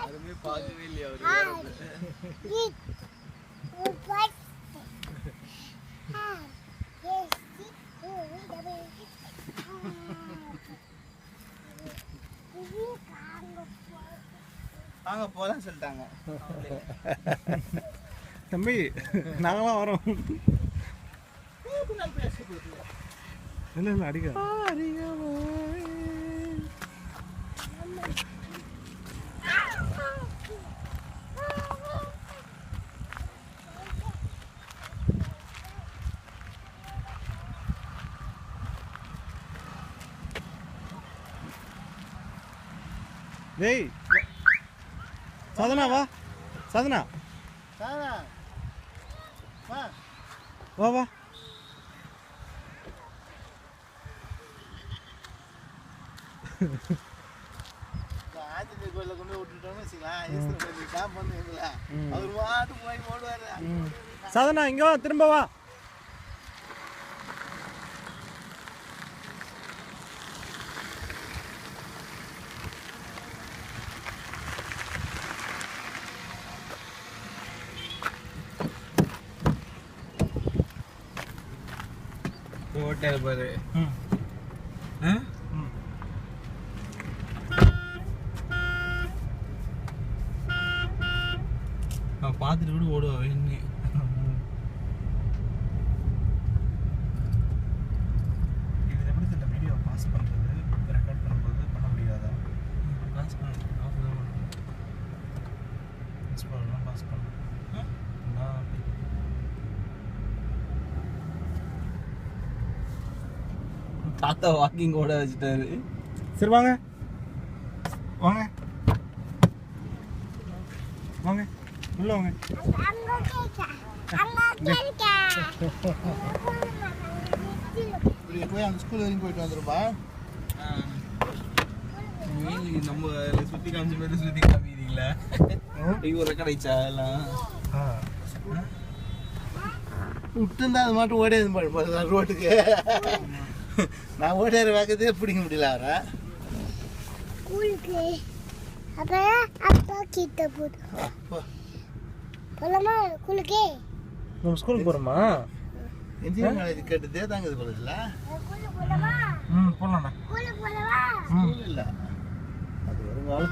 யாருமே பார்க்கவே இல்லையா அவரு வாங்க போலாம் சொல்லிட்டாங்க. தம்பி நாங்களாம் வரோம். இல்லை இல்லை அடிக்க டேய் சாதனா வா சாதனா வா வா ஆஞ்சநேயர் கோயில கொண்டு விட்டுட்டோம்னு வச்சுக்கலாம். அவர் வாட்டு போய் ஓடுவாரு. சாதனா இங்க வா திரும்ப வா. ஓட்டாரு பாரு. பார்த்துட்டு கூட ஓடுவா வேணு. இது எப்படி தெரியல வீடியோ பாஸ் பண்ணுறது ரெக்கார்ட் பண்ணும்போது பண்ண முடியாதா? பாஸ் பண்ணணும். பாஸ் பண்ணலாம் பாஸ் பண்ணலாம். தாத்தா வாக்கிங் ஓட வச்சுட்டாரு. சரி வாங்க வாங்க வாங்க உள்ள வாங்க. இப்படி போய் அந்த ஸ்கூல் வரைக்கும் போயிட்டு வந்துருப்பா. நம்ம சுத்தி காமிச்ச மாதிரி சுத்தி காமிக்கிறீங்களா? ஒரு ரெக்கார்ட் ஆயிடுச்சா எல்லாம் விட்டுருந்தா அது மட்டும் ஓடியாது ரோட்டுக்கு. நான் ஓடியார வேகத்தே பிடிக்க முடியல அவரை. நம்ம ஸ்கூலுக்கு போகிறோமா? இன்ஜினியரிங் காலேஜ் கேட்டுதே தாங்குது காலேஜில். போகலாண்ணா. இல்லை அது வருங்காலத்து